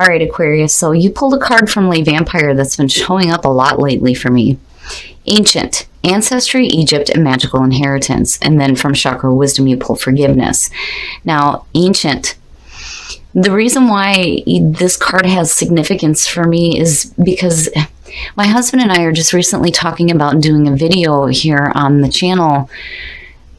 All right, Aquarius. So you pulled a card from Lay Vampire that's been showing up a lot lately for me. Ancient, Ancestry, Egypt, and Magical Inheritance. And then from Chakra Wisdom, you pull Forgiveness. Now, Ancient. The reason why this card has significance for me is because my husband and I are just recently talking about doing a video here on the channel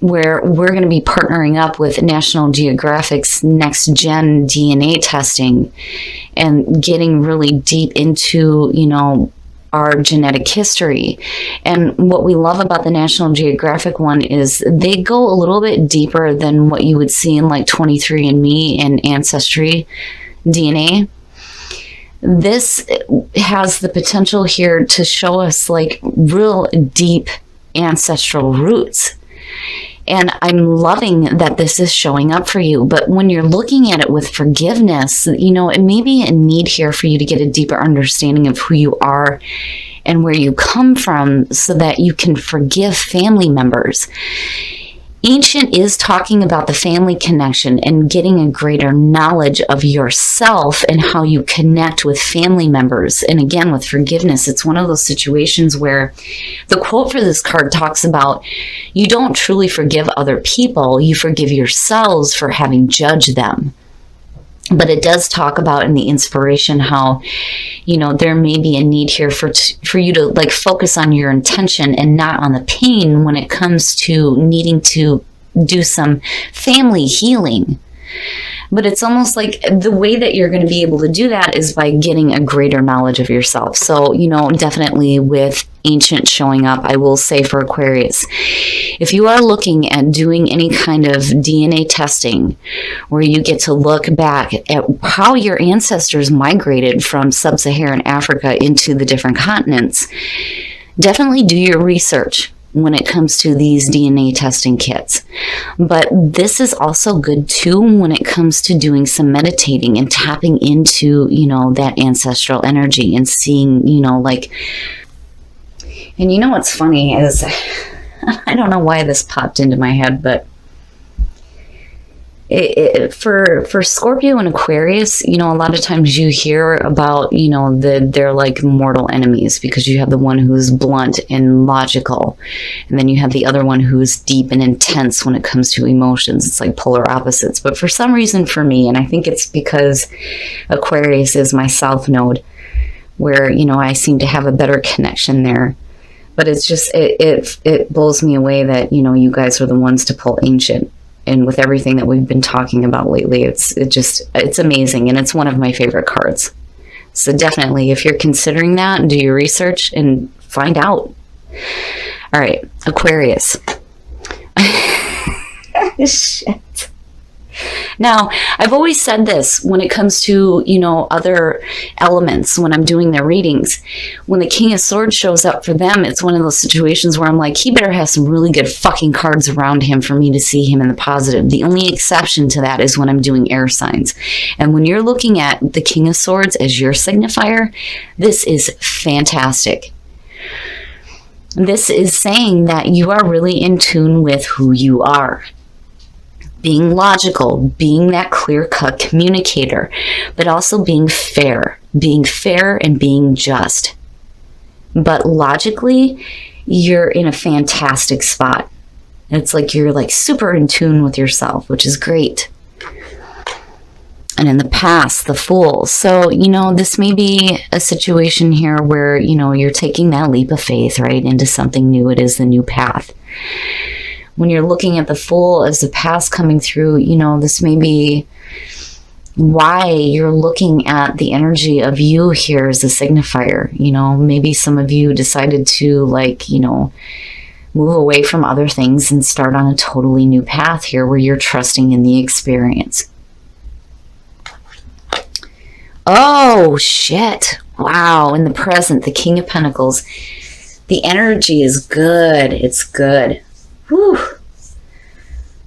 where we're going to be partnering up with National Geographic's next gen DNA testing and getting really deep into, you know, our genetic history. And what we love about the National Geographic one is they go a little bit deeper than what you would see in like 23andMe and Ancestry DNA. This has the potential here to show us like real deep ancestral roots. And I'm loving that this is showing up for you. But when you're looking at it with forgiveness, you know, it may be a need here for you to get a deeper understanding of who you are and where you come from so that you can forgive family members. Ancient is talking about the family connection and getting a greater knowledge of yourself and how you connect with family members. And again, with forgiveness, it's one of those situations where the quote for this card talks about you don't truly forgive other people, you forgive yourselves for having judged them. But it does talk about in the inspiration how, you know, there may be a need here for you to like focus on your intention and not on the pain when it comes to needing to do some family healing. But it's almost like the way that you're going to be able to do that is by getting a greater knowledge of yourself. So, you know, definitely with Ancient showing up, I will say for Aquarius, if you are looking at doing any kind of DNA testing where you get to look back at how your ancestors migrated from sub-Saharan Africa into the different continents, definitely do your research when it comes to these DNA testing kits. But this is also good too when it comes to doing some meditating and tapping into, you know, that ancestral energy and seeing, you know, like, and you know what's funny is, I don't know why this popped into my head, but for Scorpio and Aquarius, you know, a lot of times you hear about, you know, they're like mortal enemies because you have the one who's blunt and logical, and then you have the other one who's deep and intense when it comes to emotions. It's like polar opposites. But for some reason for me, and I think it's because Aquarius is my south node, where, you know, I seem to have a better connection there. But it's just, it blows me away that, you know, you guys are the ones to pull Ancient. And with everything that we've been talking about lately, it's amazing. And it's one of my favorite cards. So definitely, if you're considering that, do your research and find out. All right, Aquarius. Shit. Now, I've always said this when it comes to, you know, other elements when I'm doing their readings. When the King of Swords shows up for them, it's one of those situations where I'm like, he better have some really good fucking cards around him for me to see him in the positive. The only exception to that is when I'm doing air signs. And when you're looking at the King of Swords as your signifier, this is fantastic. This is saying that you are really in tune with who you are. Being logical, being that clear-cut communicator, but also being fair and being just. But logically, you're in a fantastic spot. It's like you're like super in tune with yourself, which is great. And in the past, the Fool. So, you know, this may be a situation here where, you know, you're taking that leap of faith, right, into something new. It is the new path. When you're looking at the Fool as the past coming through, you know, this may be why you're looking at the energy of you here as a signifier. You know, maybe some of you decided to, like, you know, move away from other things and start on a totally new path here where you're trusting in the experience. Oh, shit. Wow. In the present, the King of Pentacles. The energy is good. It's good. Whew.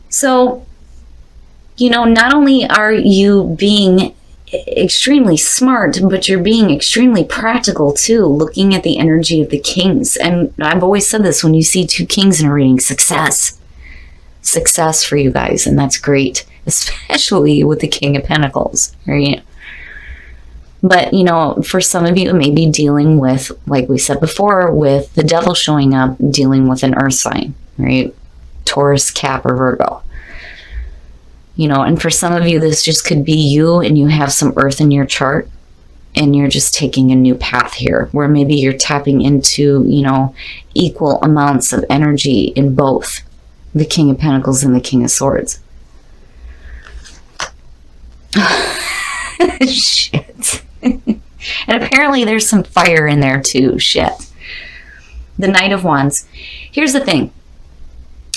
So, you know, not only are you being extremely smart, but you're being extremely practical too, looking at the energy of the kings. And I've always said this, when you see two kings in a reading, success for you guys. And that's great, especially with the King of Pentacles, right? But, for some of you, it may be dealing with, like we said before, with the devil showing up, dealing with an earth sign, right? Taurus, Cap, or Virgo. And for some of you, this just could be you and you have some earth in your chart and you're just taking a new path here where maybe you're tapping into, equal amounts of energy in both the King of Pentacles and the King of Swords. Shit. And apparently there's some fire in there too. Shit. The Knight of Wands. Here's the thing.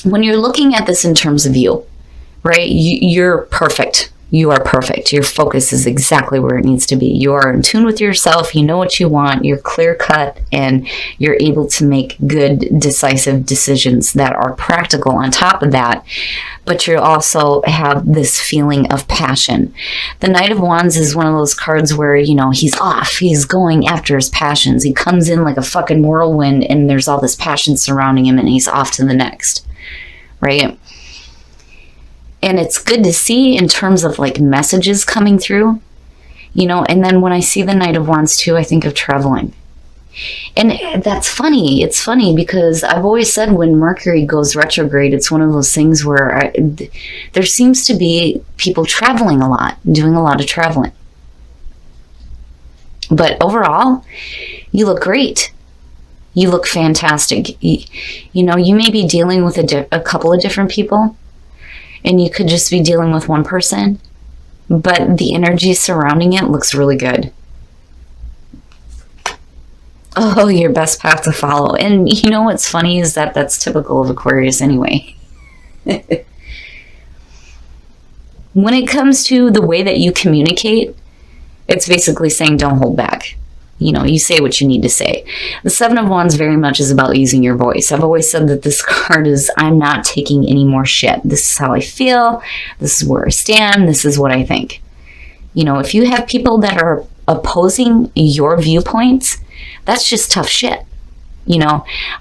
When you're looking at this in terms of you, right? You're perfect. You are perfect. Your focus is exactly where it needs to be. You are in tune with yourself. You know what you want. You're clear cut and you're able to make good, decisive decisions that are practical on top of that. But you also have this feeling of passion. The Knight of Wands is one of those cards where, he's off. He's going after his passions. He comes in like a fucking whirlwind and there's all this passion surrounding him and he's off to the next, right? And it's good to see in terms of like messages coming through, and then when I see the Knight of Wands too, I think of traveling. And that's funny. It's funny because I've always said when Mercury goes retrograde, it's one of those things where there seems to be people traveling a lot, doing a lot of traveling. But overall, you look great. You look fantastic. You may be dealing with a couple of different people. And you could just be dealing with one person, but the energy surrounding it looks really good. Oh, your best path to follow. And what's funny is that that's typical of Aquarius anyway. When it comes to the way that you communicate, it's basically saying don't hold back. You say what you need to say. The Seven of Wands very much is about using your voice. I've always said that this card is, I'm not taking any more shit. This is how I feel. This is where I stand. This is what I think. If you have people that are opposing your viewpoints, that's just tough shit.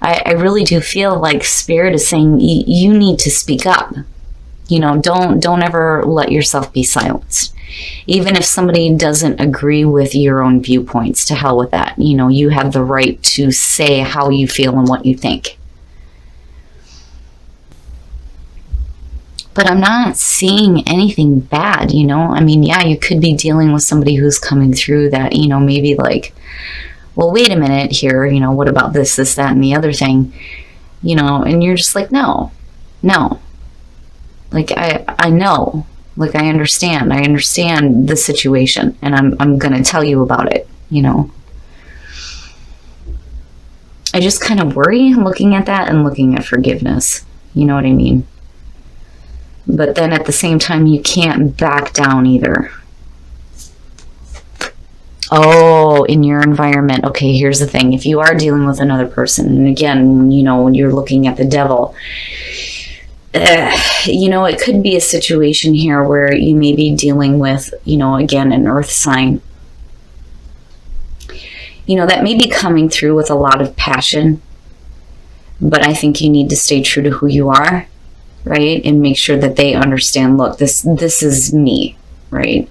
I really do feel like Spirit is saying you need to speak up. Don't ever let yourself be silenced. Even if somebody doesn't agree with your own viewpoints, to hell with that. You have the right to say how you feel and what you think. But I'm not seeing anything bad, yeah, you could be dealing with somebody who's coming through that, maybe like, well, wait a minute here, what about this, that, and the other thing, and you're just like, no. Like, I know. Like, I understand the situation, and I'm going to tell you about it, I just kind of worry looking at that and looking at forgiveness. You know what I mean? But then at the same time, you can't back down either. Oh, in your environment. Okay, here's the thing. If you are dealing with another person, and again, when you're looking at the devil, it could be a situation here where you may be dealing with, again, an earth sign. That may be coming through with a lot of passion, but I think you need to stay true to who you are, right? And make sure that they understand, look, this is me, right?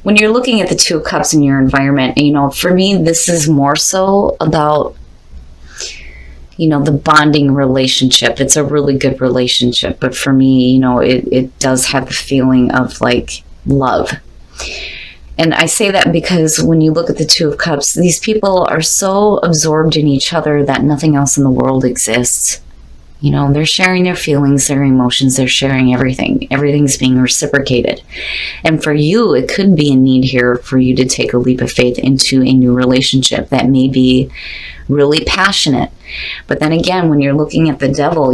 When you're looking at the Two of Cups in your environment, for me, this is more so about the bonding relationship. It's a really good relationship. But for me, it does have the feeling of like love. And I say that because when you look at the Two of Cups, these people are so absorbed in each other that nothing else in the world exists. They're sharing their feelings, their emotions, they're sharing everything. Everything's being reciprocated. And for you, it could be a need here for you to take a leap of faith into a new relationship that may be really passionate. But then again, when you're looking at the devil,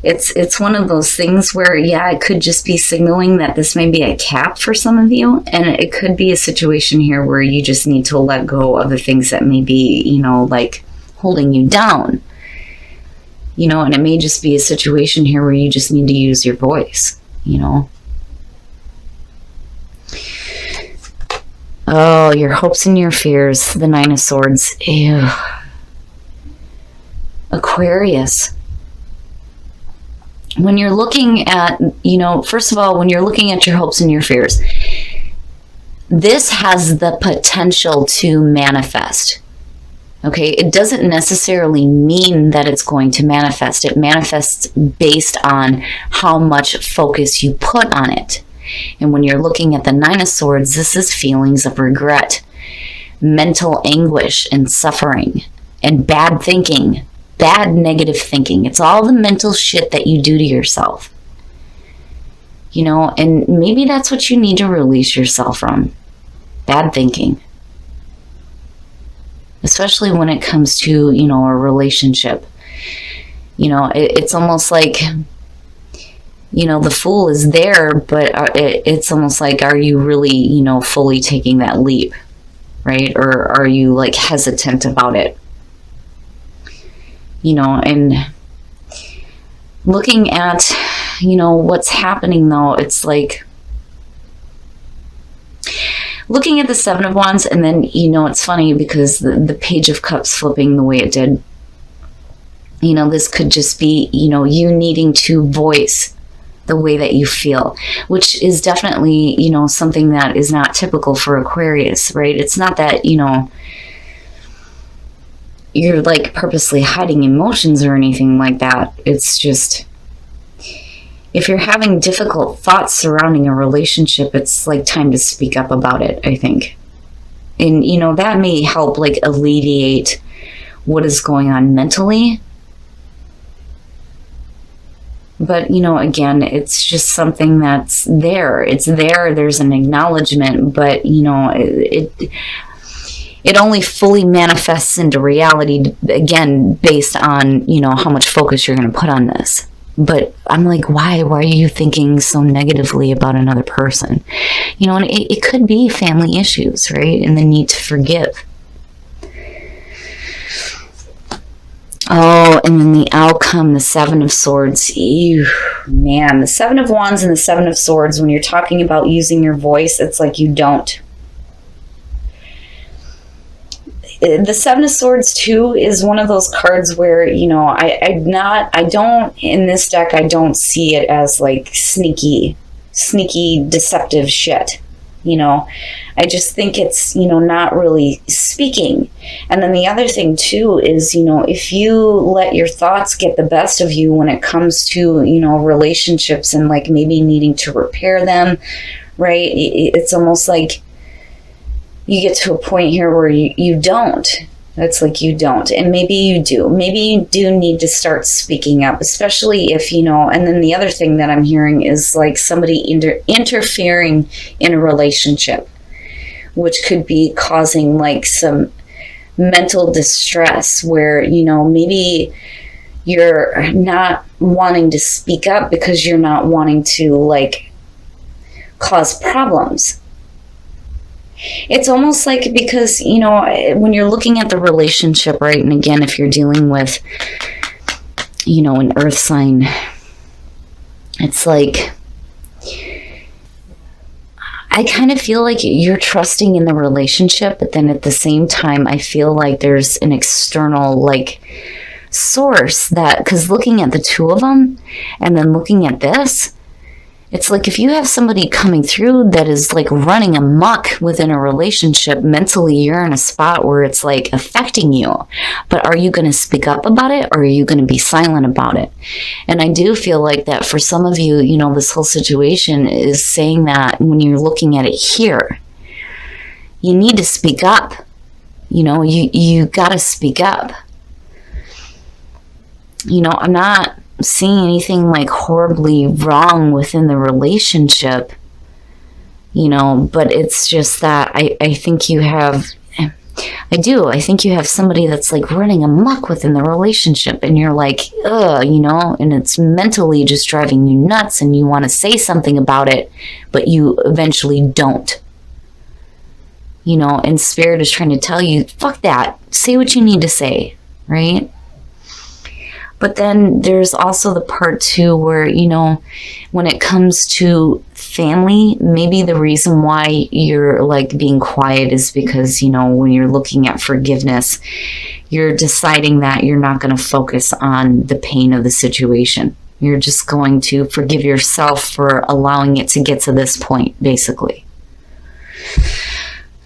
it's one of those things where, yeah, it could just be signaling that this may be a cap for some of you. And it could be a situation here where you just need to let go of the things that may be, like holding you down. And it may just be a situation here where you just need to use your voice, Oh, your hopes and your fears. The Nine of Swords. Ew. Aquarius. When you're looking at, first of all, when you're looking at your hopes and your fears, this has the potential to manifest. Okay, it doesn't necessarily mean that it's going to manifest. It manifests based on how much focus you put on it. And when you're looking at the Nine of Swords, this is feelings of regret, mental anguish and suffering, and bad thinking, bad negative thinking. It's all the mental shit that you do to yourself. You know, and maybe that's what you need to release yourself from. Bad thinking. Especially when it comes to, you know, a relationship. You know, it's almost like, you know, the Fool is there, but it's almost like, are you really, you know, fully taking that leap, right? Or are you like hesitant about it? You know, and looking at, you know, what's happening though, it's like, looking at the Seven of Wands, and then, you know, it's funny because the Page of Cups flipping the way it did, you know, this could just be, you know, you needing to voice the way that you feel, which is definitely, you know, something that is not typical for Aquarius, right? It's not that, you know, you're like purposely hiding emotions or anything like that. It's just, if you're having difficult thoughts surrounding a relationship, it's like time to speak up about it, I think. And, you know, that may help like alleviate what is going on mentally. But, you know, again, it's just something that's there. It's there. There's an acknowledgement, but, you know, it only fully manifests into reality, again, based on, you know, how much focus you're going to put on this. But I'm like, why are you thinking so negatively about another person? You know, and it could be family issues, right? And the need to forgive. Oh, and then the outcome, the Seven of Swords. Ew, man, the Seven of Wands and the Seven of Swords, when you're talking about using your voice, it's like you don't. The Seven of Swords too is one of those cards where, you know, I don't, in this deck, I don't see it as like sneaky, deceptive shit. You know, I just think it's, you know, not really speaking. And then the other thing too is, you know, if you let your thoughts get the best of you when it comes to, you know, relationships and like maybe needing to repair them, right? It's almost like you get to a point here where you don't. It's like you don't. And maybe you do. Maybe you do need to start speaking up, especially if, you know, and then the other thing that I'm hearing is like somebody interfering in a relationship, which could be causing like some mental distress where, you know, maybe you're not wanting to speak up because you're not wanting to like cause problems. It's almost like, because, you know, when you're looking at the relationship, right, and again, if you're dealing with, you know, an earth sign, it's like, I kind of feel like you're trusting in the relationship, but then at the same time, I feel like there's an external, like, source that, because looking at the two of them, and then looking at this, it's like if you have somebody coming through that is like running amok within a relationship, mentally you're in a spot where it's like affecting you. But are you going to speak up about it, or are you going to be silent about it? And I do feel like that for some of you, you know, this whole situation is saying that when you're looking at it here, you need to speak up. You know, you got to speak up. You know, I'm not seeing anything like horribly wrong within the relationship, you know, but it's just that I think you have, I think you have somebody that's like running amok within the relationship, and you're like, ugh, you know, and it's mentally just driving you nuts, and you want to say something about it, but you eventually don't. You know, and Spirit is trying to tell you, fuck that, say what you need to say, right? But then there's also the part too where, you know, when it comes to family, maybe the reason why you're like being quiet is because, you know, when you're looking at forgiveness, you're deciding that you're not going to focus on the pain of the situation. You're just going to forgive yourself for allowing it to get to this point, basically.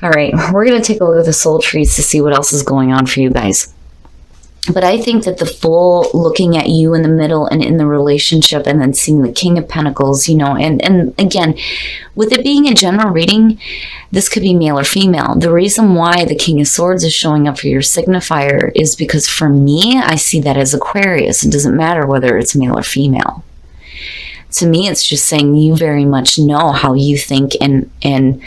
All right, we're going to take a look at the soul trees to see what else is going on for you guys. But I think that the full looking at you in the middle and in the relationship, and then seeing the King of Pentacles, you know, and again, with it being a general reading, this could be male or female. The reason why the King of Swords is showing up for your signifier is because for me, I see that as Aquarius. It doesn't matter whether it's male or female. To me, it's just saying you very much know how you think and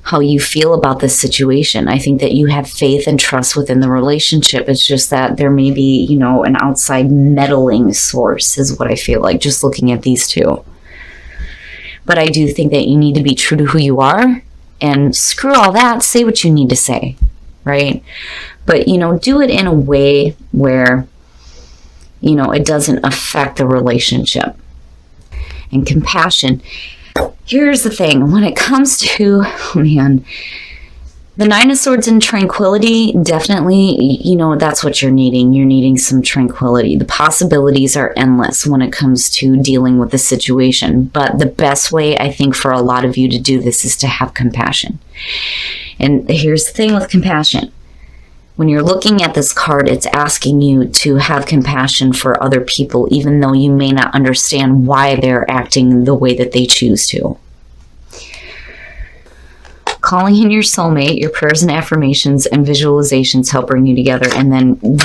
how you feel about this situation. I think that you have faith and trust within the relationship. It's just that there may be, you know, an outside meddling source is what I feel like, just looking at these two. But I do think that you need to be true to who you are, and screw all that, say what you need to say, right? But, you know, do it in a way where, you know, it doesn't affect the relationship. And compassion. Here's the thing, when it comes to, the Nine of Swords and tranquility, definitely, you know, that's what you're needing. You're needing some tranquility. The possibilities are endless when it comes to dealing with the situation. But the best way, I think, for a lot of you to do this is to have compassion. And here's the thing with compassion. When you're looking at this card, it's asking you to have compassion for other people, even though you may not understand why they're acting the way that they choose to. Calling in your soulmate, your prayers and affirmations and visualizations help bring you together. And then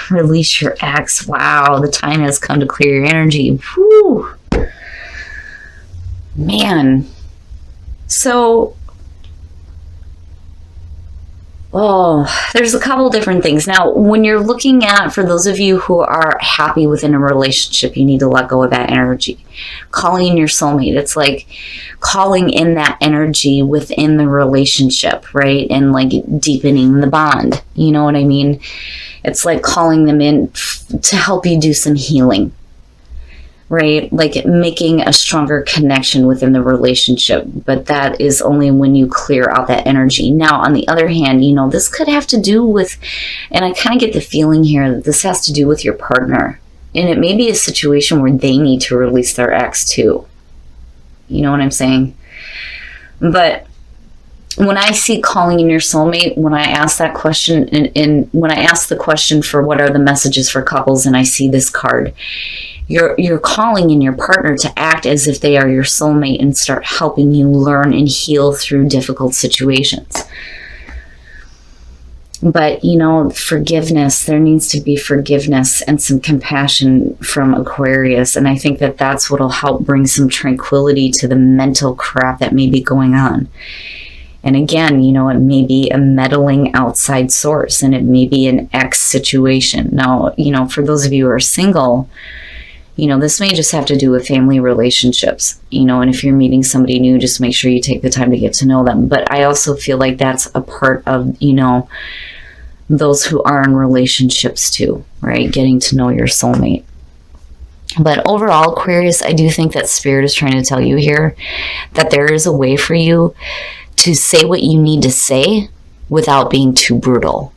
release your ex. Wow, the time has come to clear your energy. Whew. Man. So... oh, there's a couple different things. Now, when you're looking at, for those of you who are happy within a relationship, you need to let go of that energy. Calling in your soulmate, it's like calling in that energy within the relationship, right? And like deepening the bond. You know what I mean? It's like calling them in to help you do some healing. Right? Like making a stronger connection within the relationship. But that is only when you clear out that energy. Now, on the other hand, you know, this could have to do with, and I kind of get the feeling here that this has to do with your partner. And it may be a situation where they need to release their ex too. You know what I'm saying? But when I see calling in your soulmate, when I ask that question, and when I ask the question for what are the messages for couples, and I see this card, you're calling in your partner to act as if they are your soulmate and start helping you learn and heal through difficult situations. But, you know, forgiveness, there needs to be forgiveness and some compassion from Aquarius. And I think that that's what will help bring some tranquility to the mental crap that may be going on. And again, you know, it may be a meddling outside source, and it may be an ex situation. Now, you know, for those of you who are single, you know, this may just have to do with family relationships, you know, and if you're meeting somebody new, just make sure you take the time to get to know them. But I also feel like that's a part of, you know, those who are in relationships too, right? Getting to know your soulmate. But overall, Aquarius, I do think that Spirit is trying to tell you here that there is a way for you to say what you need to say without being too brutal.